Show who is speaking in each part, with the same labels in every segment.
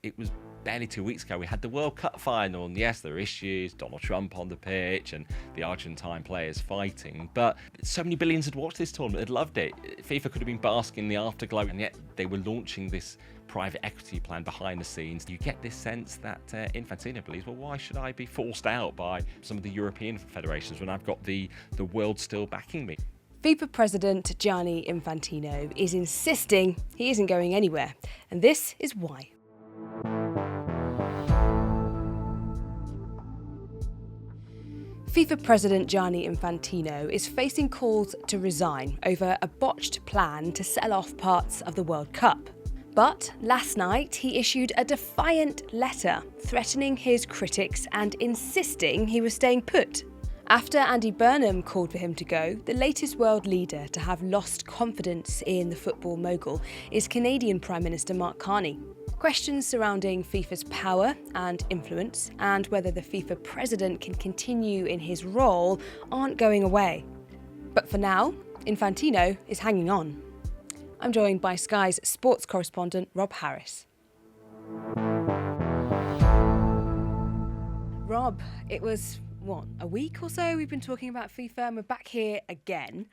Speaker 1: it was barely 2 weeks ago we had the World Cup final, and yes, there are issues, Donald Trump on the pitch and the Argentine players fighting, but so many billions had watched this tournament, had loved it. FIFA could have been basking in the afterglow, and yet they were launching this private equity plan behind the scenes. You get this sense that Infantino believes, well, why should I be forced out by some of the European federations when I've got the world still backing me?
Speaker 2: FIFA President Gianni Infantino is insisting he isn't going anywhere, and this is why. FIFA President Gianni Infantino is facing calls to resign over a botched plan to sell off parts of the World Cup. But last night he issued a defiant letter threatening his critics and insisting he was staying put. After Andy Burnham called for him to go, the latest world leader to have lost confidence in the football mogul is Canadian Prime Minister Mark Carney. Questions surrounding FIFA's power and influence and whether the FIFA president can continue in his role aren't going away. But for now, Infantino is hanging on. I'm joined by Sky's sports correspondent Rob Harris. Rob, it was a week or so we've been talking about FIFA, and we're back here again.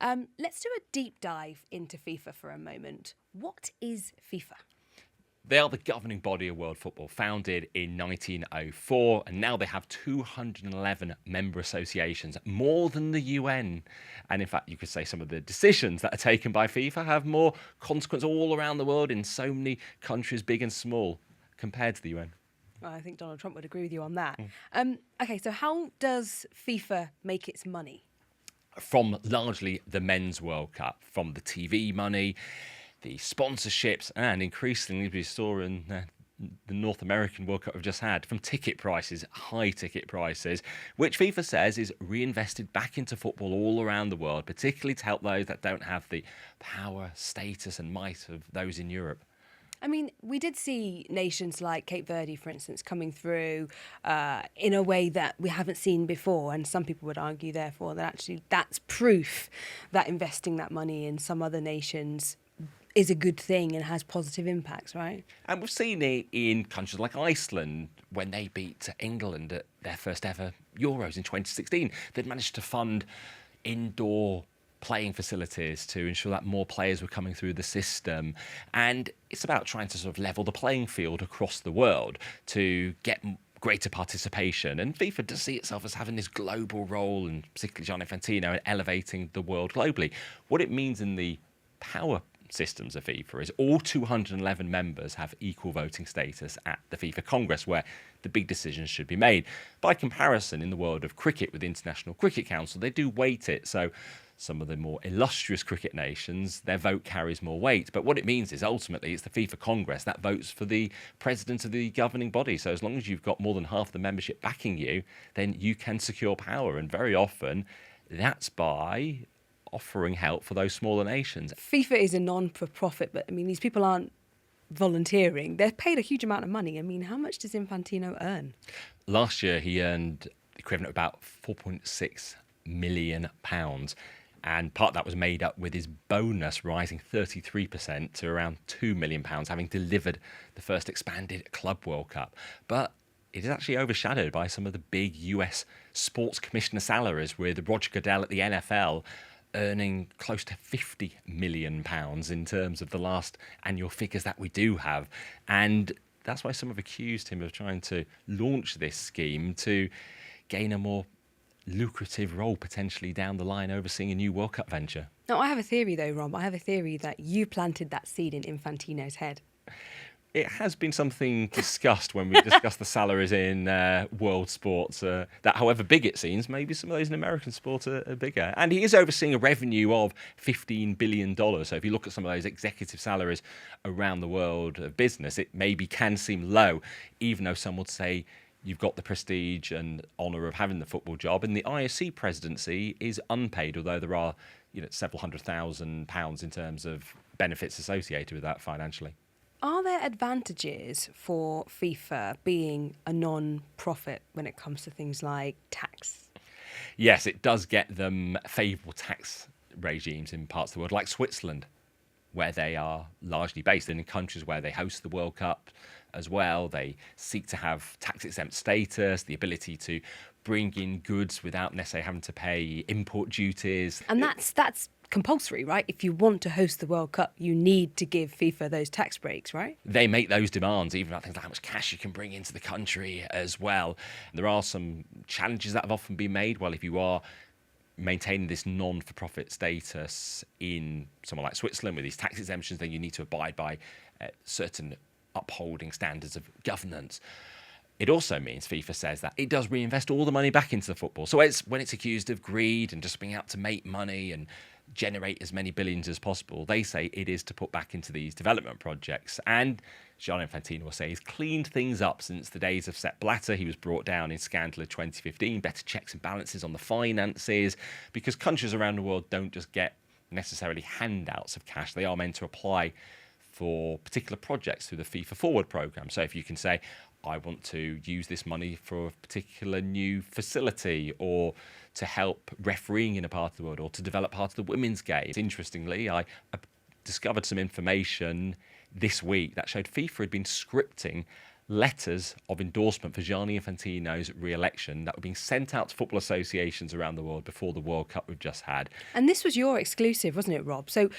Speaker 2: Let's do a deep dive into FIFA for a moment. What is FIFA?
Speaker 1: They are the governing body of world football, founded in 1904, and now they have 211 member associations, more than the UN. And in fact, you could say some of the decisions that are taken by FIFA have more consequence all around the world in so many countries, big and small, compared to the UN.
Speaker 2: Well, I think Donald Trump would agree with you on that. Okay, so how does FIFA make its money?
Speaker 1: From largely the Men's World Cup, from the TV money, the sponsorships, and increasingly, we saw in the North American World Cup we've just had, from ticket prices, high ticket prices, which FIFA says is reinvested back into football all around the world, particularly to help those that don't have the power, status and might of those in Europe.
Speaker 2: I mean, we did see nations like Cape Verde, for instance, coming through in a way that we haven't seen before. And some people would argue, therefore, that actually that's proof that investing that money in some other nations is a good thing and has positive impacts, right?
Speaker 1: And we've seen it in countries like Iceland when they beat England at their first ever Euros in 2016. They'd managed to fund indoor playing facilities to ensure that more players were coming through the system. And it's about trying to sort of level the playing field across the world to get greater participation. And FIFA does see itself as having this global role, and particularly Gianni Infantino, in elevating the world globally. What it means in the power systems of FIFA is all 211 members have equal voting status at the FIFA Congress, where the big decisions should be made. By comparison, in the world of cricket with the International Cricket Council, they do weight it. So some of the more illustrious cricket nations, their vote carries more weight. But what it means is ultimately it's the FIFA Congress that votes for the president of the governing body. So as long as you've got more than half the membership backing you, then you can secure power. And very often that's by offering help for those smaller nations.
Speaker 2: FIFA is a non-for-profit, but I mean, these people aren't volunteering. They're paid a huge amount of money. I mean, how much does Infantino earn?
Speaker 1: Last year, he earned the equivalent of about £4.6 million. And part of that was made up with his bonus rising 33% to around £2 million, having delivered the first expanded Club World Cup. But it is actually overshadowed by some of the big US sports commissioner salaries, with Roger Goodell at the NFL earning close to £50 million in terms of the last annual figures that we do have. And that's why some have accused him of trying to launch this scheme to gain a more lucrative role potentially down the line overseeing a new World Cup venture.
Speaker 2: Now, I have a theory though, Rob. I have a theory that you planted that seed in Infantino's head.
Speaker 1: It has been something discussed when we discuss the salaries in world sports, that however big it seems, maybe some of those in American sport are bigger. And he is overseeing a revenue of $15 billion. So if you look at some of those executive salaries around the world of business, it maybe can seem low, even though some would say you've got the prestige and honour of having the football job. And the IOC presidency is unpaid, although there are several £100,000 in terms of benefits associated with that financially.
Speaker 2: Are there advantages for FIFA being a non-profit when it comes to things like tax?
Speaker 1: Yes, it does get them favourable tax regimes in parts of the world, like Switzerland, where they are largely based, and in countries where they host the World Cup, as well. They seek to have tax-exempt status, the ability to bring in goods without necessarily having to pay import duties.
Speaker 2: And that's compulsory, right? If you want to host the World Cup, you need to give FIFA those tax breaks, right?
Speaker 1: They make those demands, even about things like how much cash you can bring into the country as well. There are some challenges that have often been made. Well, if you are maintaining this non-for-profit status in somewhere like Switzerland with these tax exemptions, then you need to abide by certain upholding standards of governance. It also means FIFA says that it does reinvest all the money back into the football. So when it's accused of greed and just being out to make money and generate as many billions as possible, they say it is to put back into these development projects. And Gianni Infantino will say he's cleaned things up since the days of Sepp Blatter. He was brought down in scandal of 2015, better checks and balances on the finances, because countries around the world don't just get necessarily handouts of cash. They are meant to apply for particular projects through the FIFA Forward programme. So if you can say, I want to use this money for a particular new facility, or to help refereeing in a part of the world, or to develop part of the women's game. Interestingly, I discovered some information this week that showed FIFA had been scripting letters of endorsement for Gianni Infantino's re-election that were being sent out to football associations around the world before the World Cup we've just had.
Speaker 2: And this was your exclusive, wasn't it, Rob? So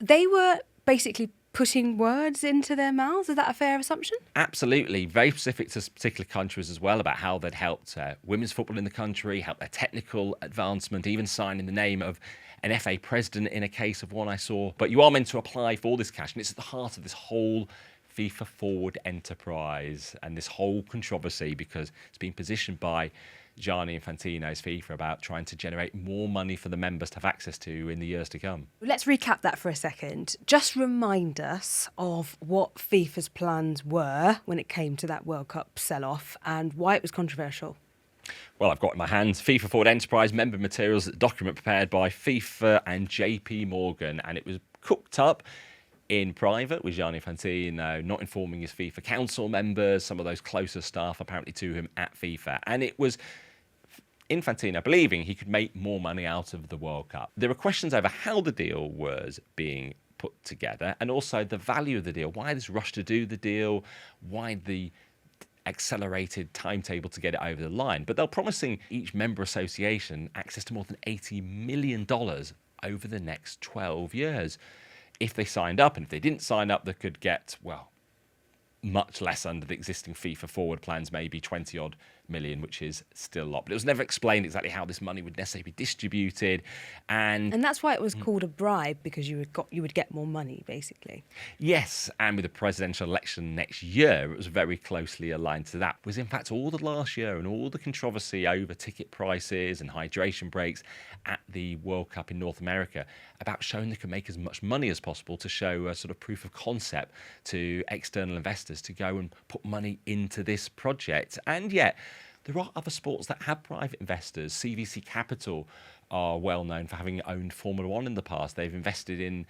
Speaker 2: they were basically putting words into their mouths. Is that a fair assumption?
Speaker 1: Absolutely. Very specific to particular countries as well, about how they'd helped women's football in the country, helped their technical advancement, even signing the name of an FA president in a case of one I saw. But you are meant to apply for all this cash, and it's at the heart of this whole FIFA Forward enterprise and this whole controversy, because it's been positioned by Gianni Infantino's FIFA about trying to generate more money for the members to have access to in the years to come.
Speaker 2: Let's recap that for a second. Just remind us of what FIFA's plans were when it came to that World Cup sell-off and why it was controversial.
Speaker 1: Well, I've got in my hands FIFA Forward Enterprise member materials, document prepared by FIFA and JP Morgan, and it was cooked up in private with Gianni Infantino not informing his FIFA council members, some of those closer staff apparently to him at FIFA. And it was Infantino believing he could make more money out of the World Cup. There were questions over how the deal was being put together, and also the value of the deal. Why this rush to do the deal? Why the accelerated timetable to get it over the line? But they're promising each member association access to more than $80 million over the next 12 years. If they signed up, and if they didn't sign up, they could get, well, much less under the existing FIFA Forward plans, maybe 20 odd million, which is still a lot. But it was never explained exactly how this money would necessarily be distributed. And
Speaker 2: that's why it was called a bribe, because you would get more money, basically.
Speaker 1: Yes, and with the presidential election next year, it was very closely aligned to that. It was in fact all the last year and all the controversy over ticket prices and hydration breaks at the World Cup in North America about showing they could make as much money as possible to show a sort of proof of concept to external investors to go and put money into this project. And yet, there are other sports that have private investors. CVC Capital are well known for having owned Formula One in the past. They've invested in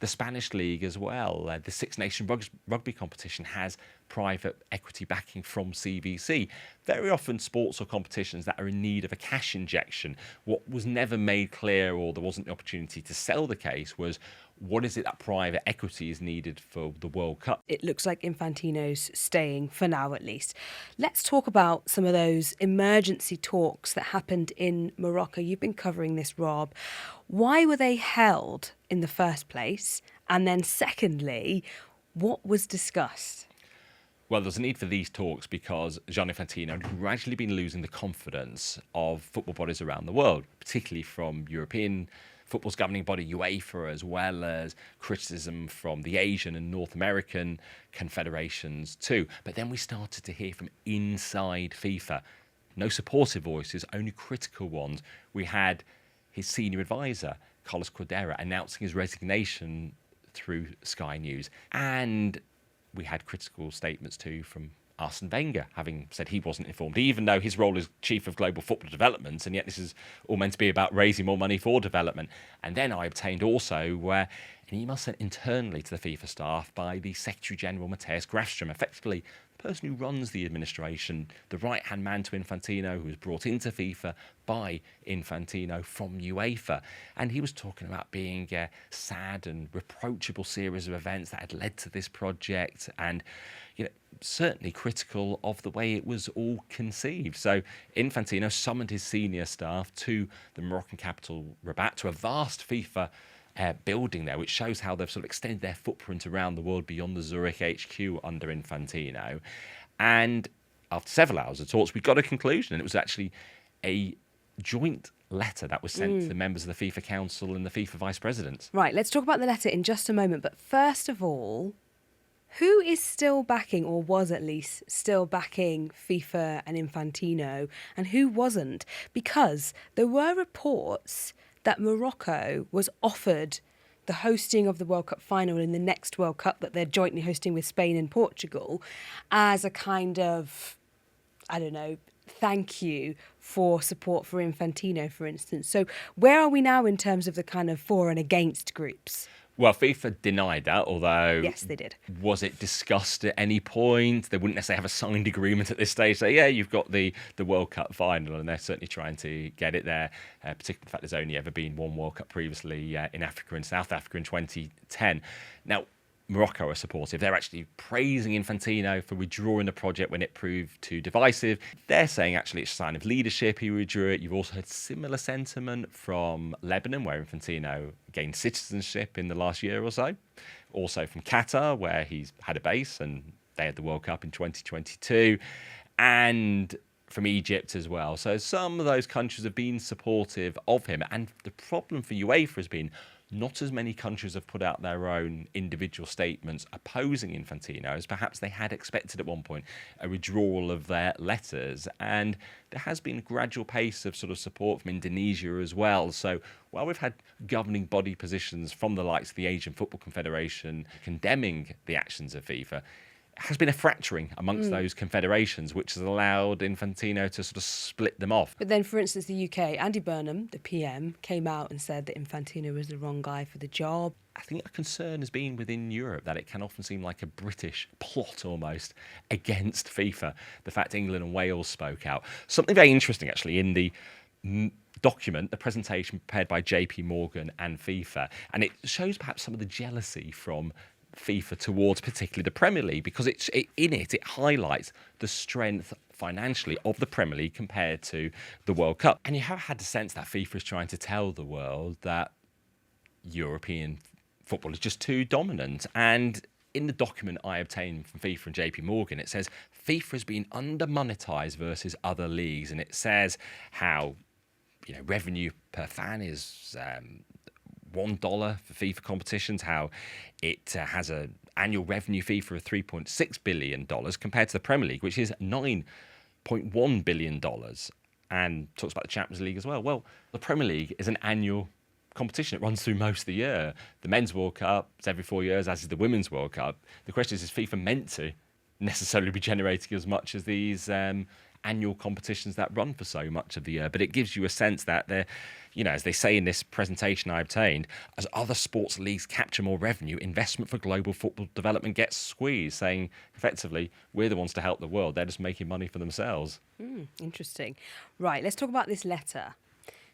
Speaker 1: the Spanish League as well. The Six Nation rugby competition has private equity backing from CVC. Very often sports or competitions that are in need of a cash injection. What was never made clear, or there wasn't the opportunity to sell the case, was what is it that private equity is needed for the World Cup?
Speaker 2: It looks like Infantino's staying, for now at least. Let's talk about some of those emergency talks that happened in Morocco. You've been covering this, Rob. Why were they held in the first place? And then secondly, what was discussed?
Speaker 1: Well, there's a need for these talks because Gianni Infantino had gradually been losing the confidence of football bodies around the world, particularly from European football's governing body UEFA, as well as criticism from the Asian and North American confederations too. But then we started to hear from inside FIFA. No supportive voices, only critical ones. We had his senior advisor, Carlos Cordera, announcing his resignation through Sky News. And we had critical statements too from Arsene Wenger, having said he wasn't informed, even though his role is Chief of Global Football Development, and yet this is all meant to be about raising more money for development. And then I obtained also an email sent internally to the FIFA staff by the Secretary-General, Matthias Grafstrom, effectively the person who runs the administration, the right-hand man to Infantino, who was brought into FIFA by Infantino from UEFA. And he was talking about being a sad and reproachable series of events that had led to this project, and certainly critical of the way it was all conceived. So Infantino summoned his senior staff to the Moroccan capital, Rabat, to a vast FIFA building there, which shows how they've sort of extended their footprint around the world beyond the Zurich HQ under Infantino. And after several hours of talks, we got a conclusion, and it was actually a joint letter that was sent to the members of the FIFA Council and the FIFA Vice Presidents.
Speaker 2: Right, let's talk about the letter in just a moment. But first of all, who is still backing, or was at least still backing, FIFA and Infantino, and who wasn't? Because there were reports that Morocco was offered the hosting of the World Cup final in the next World Cup that they're jointly hosting with Spain and Portugal as a kind of, I don't know, thank you for support for Infantino, for instance. So where are we now in terms of the kind of for and against groups?
Speaker 1: Well, FIFA denied that, although...
Speaker 2: Yes, they did.
Speaker 1: Was it discussed at any point? They wouldn't necessarily have a signed agreement at this stage. So, yeah, you've got the World Cup final, and they're certainly trying to get it there, particularly the fact there's only ever been one World Cup previously in Africa and South Africa in 2010. Now, Morocco are supportive. They're actually praising Infantino for withdrawing the project when it proved too divisive. They're saying actually it's a sign of leadership he withdrew it. You've also heard similar sentiment from Lebanon, where Infantino gained citizenship in the last year or so. Also from Qatar, where he's had a base and they had the World Cup in 2022. And from Egypt as well. So some of those countries have been supportive of him. And the problem for UEFA has been not as many countries have put out their own individual statements opposing Infantino as perhaps they had expected at one point, a withdrawal of their letters. And there has been a gradual pace of sort of support from Indonesia as well. So while we've had governing body positions from the likes of the Asian Football Confederation condemning the actions of FIFA, has been a fracturing amongst those confederations, which has allowed Infantino to sort of split them off.
Speaker 2: But then, for instance, the UK, Andy Burnham, the PM, came out and said that Infantino was the wrong guy for the job.
Speaker 1: I think a concern has been within Europe that it can often seem like a British plot almost against FIFA. The fact England and Wales spoke out. Something very interesting, actually, in the document, the presentation prepared by JP Morgan and FIFA, and it shows perhaps some of the jealousy from FIFA towards particularly the Premier League, because it highlights the strength financially of the Premier League compared to the World Cup. And you have had the sense that FIFA is trying to tell the world that European football is just too dominant. And in the document I obtained from FIFA and JP Morgan, it says FIFA has been under-monetized versus other leagues, and it says how revenue per fan is $1 for FIFA competitions, how it has an annual revenue fee for $3.6 billion compared to the Premier League, which is $9.1 billion, and talks about the Champions League as well. Well, the Premier League is an annual competition. It runs through most of the year. The Men's World Cup is every 4 years, as is the Women's World Cup. The question is FIFA meant to necessarily be generating as much as these annual competitions that run for so much of the year? But it gives you a sense that they're, as they say in this presentation I obtained, as other sports leagues capture more revenue, investment for global football development gets squeezed, saying effectively we're the ones to help the world. They're just making money for themselves.
Speaker 2: Interesting. Right, let's talk about this letter.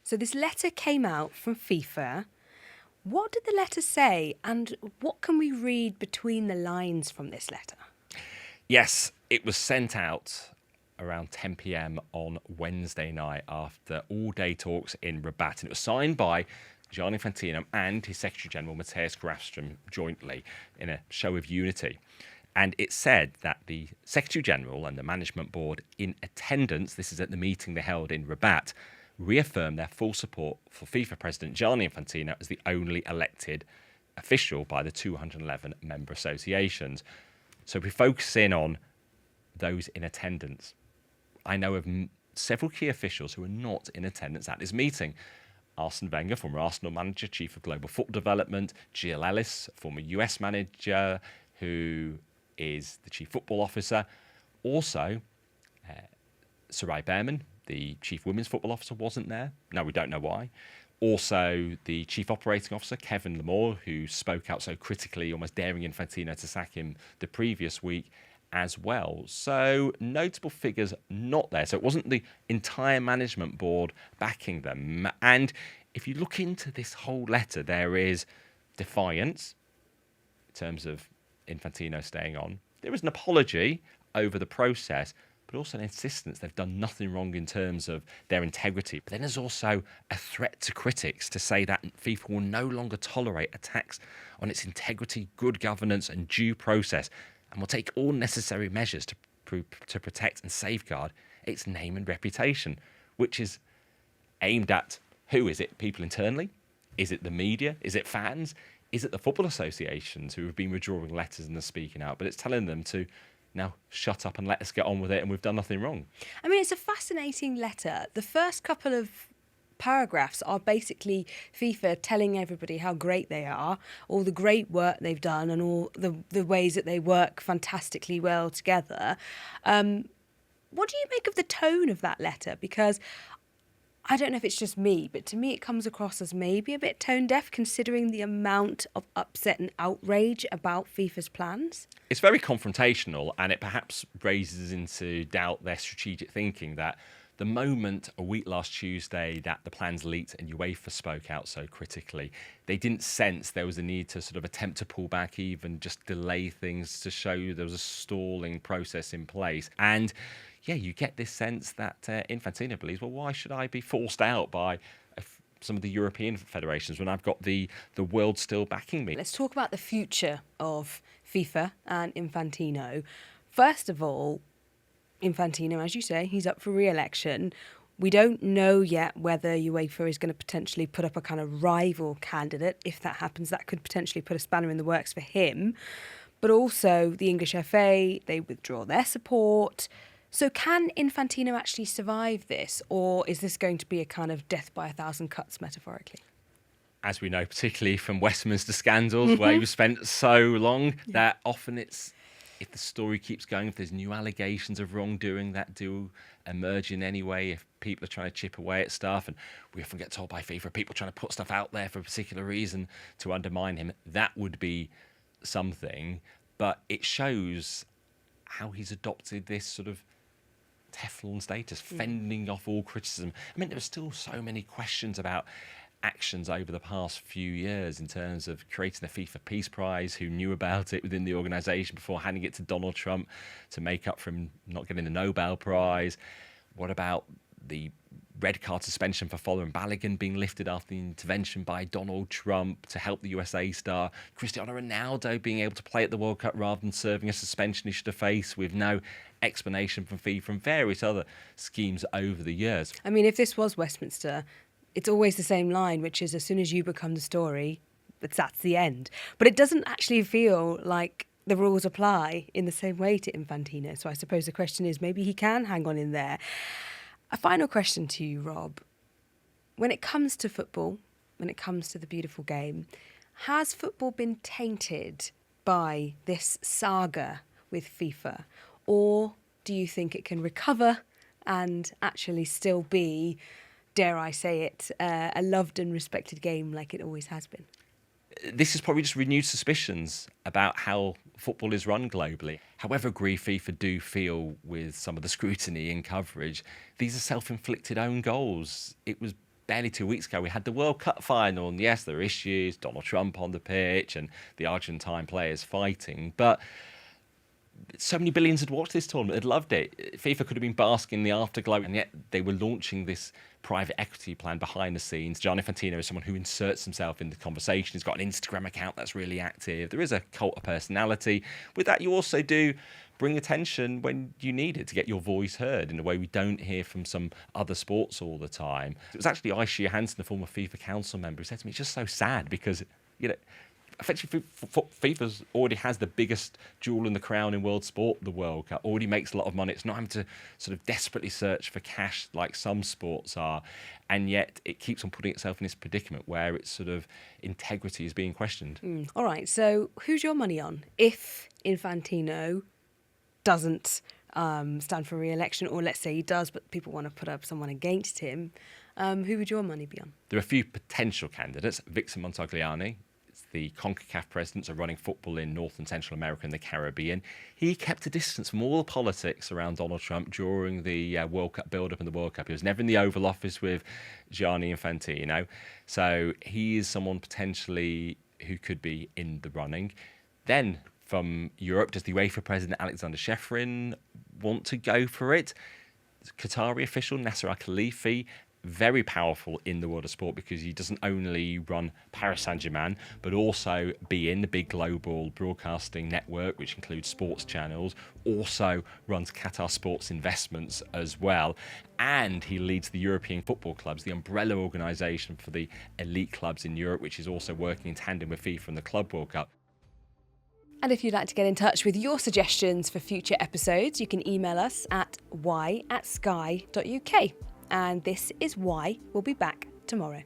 Speaker 2: So this letter came out from FIFA. What did the letter say, and what can we read between the lines from this letter?
Speaker 1: Yes, it was sent out around 10 p.m. on Wednesday night after all-day talks in Rabat. And it was signed by Gianni Infantino and his Secretary-General, Matthias Grafström, jointly in a show of unity. And it said that the Secretary-General and the Management Board in attendance, this is at the meeting they held in Rabat, reaffirmed their full support for FIFA President Gianni Infantino as the only elected official by the 211 member associations. So we focus in on those in attendance. I know of several key officials who are not in attendance at this meeting. Arsene Wenger, former Arsenal manager, Chief of Global Football Development, Jill Ellis, former US manager, who is the Chief Football Officer. Also, Sarai Behrman, the Chief Women's Football Officer, wasn't there. No, we don't know why. Also, the Chief Operating Officer, Kevin Lamore, who spoke out so critically, almost daring Infantino to sack him the previous week, as well. So notable figures not there. So it wasn't the entire management board backing them. And if you look into this whole letter, there is defiance in terms of Infantino staying on. There is an apology over the process, but also an insistence they've done nothing wrong in terms of their integrity. But then there's also a threat to critics to say that FIFA will no longer tolerate attacks on its integrity, good governance and due process, and will take all necessary measures to protect and safeguard its name and reputation, which is aimed at, who is it? People internally? Is it the media? Is it fans? Is it the football associations who have been withdrawing letters and are speaking out? But it's telling them to now shut up and let us get on with it, and we've done nothing wrong.
Speaker 2: I mean, it's a fascinating letter. The first couple of paragraphs are basically FIFA telling everybody how great they are, all the great work they've done and all the ways that they work fantastically well together. What do you make of the tone of that letter? Because I don't know if it's just me, but to me it comes across as maybe a bit tone deaf considering the amount of upset and outrage about FIFA's plans.
Speaker 1: It's very confrontational, and it perhaps raises into doubt their strategic thinking that the moment a week last Tuesday that the plans leaked and UEFA spoke out so critically, they didn't sense there was a need to sort of attempt to pull back, even just delay things to show you there was a stalling process in place. And yeah, you get this sense that Infantino believes, well, why should I be forced out by some of the European federations when I've got the world still backing me?
Speaker 2: Let's talk about the future of FIFA and Infantino. First of all, Infantino, as you say, he's up for re-election. We don't know yet whether UEFA is going to potentially put up a kind of rival candidate. If that happens, that could potentially put a spanner in the works for him. But also the English FA, they withdraw their support. So can Infantino actually survive this, or is this going to be a kind of death by a thousand cuts, metaphorically?
Speaker 1: As we know, particularly from Westminster scandals, where you've spent so long, that often it's, if the story keeps going, if there's new allegations of wrongdoing that do emerge in any way, if people are trying to chip away at stuff, and we often get told by FIFA, people trying to put stuff out there for a particular reason to undermine him, that would be something. But it shows how he's adopted this sort of Teflon status, fending off all criticism. I mean, there are still so many questions about actions over the past few years in terms of creating the FIFA Peace Prize, who knew about it within the organisation before handing it to Donald Trump to make up for him not getting the Nobel Prize. What about the red card suspension for Fowler and Balogun being lifted after the intervention by Donald Trump to help the USA star? Cristiano Ronaldo being able to play at the World Cup rather than serving a suspension he should have faced with no explanation from FIFA, and various other schemes over the years.
Speaker 2: I mean, if this was Westminster, it's always the same line, which is as soon as you become the story, that's the end. But it doesn't actually feel like the rules apply in the same way to Infantino. So I suppose the question is, maybe he can hang on in there. A final question to you, Rob. When it comes to football, when it comes to the beautiful game, has football been tainted by this saga with FIFA? Or do you think it can recover and actually still be, dare I say it, a loved and respected game like it always has been?
Speaker 1: This is probably just renewed suspicions about how football is run globally. However aggrieved FIFA do feel with some of the scrutiny and coverage, these are self-inflicted own goals. It was barely 2 weeks ago we had the World Cup final, and yes, there are issues, Donald Trump on the pitch and the Argentine players fighting, but so many billions had watched this tournament, had loved it. FIFA could have been basking in the afterglow, and yet they were launching this private equity plan behind the scenes. Gianni Infantino is someone who inserts himself in the conversation. He's got an Instagram account that's really active. There is a cult of personality. With that, you also do bring attention when you need it to get your voice heard in a way we don't hear from some other sports all the time. It was actually Aisha Johansson, the former FIFA council member, who said to me, it's just so sad because, you know, effectively, FIFA already has the biggest jewel in the crown in world sport, the World Cup, already makes a lot of money. It's not having to sort of desperately search for cash like some sports are. And yet it keeps on putting itself in this predicament where its sort of integrity is being questioned.
Speaker 2: All right, so who's your money on? If Infantino doesn't stand for re-election, or let's say he does, but people want to put up someone against him, who would your money be on?
Speaker 1: There are a few potential candidates. Victor Montagliani, the CONCACAF presidents are running football in North and Central America and the Caribbean. He kept a distance from all the politics around Donald Trump during the World Cup build-up and the World Cup. He was never in the Oval Office with Gianni Infantino. So he is someone potentially who could be in the running. Then from Europe, does the UEFA president Alexander Shefrin want to go for it? Qatari official Nasser Al-Khelaifi, very powerful in the world of sport because he doesn't only run Paris Saint-Germain, but also beIN, the big global broadcasting network, which includes sports channels, also runs Qatar Sports Investments as well. And he leads the European football clubs, the umbrella organisation for the elite clubs in Europe, which is also working in tandem with FIFA and the Club World Cup.
Speaker 2: And if you'd like to get in touch with your suggestions for future episodes, you can email us at why@sky.uk. And this is Why. We'll be back tomorrow.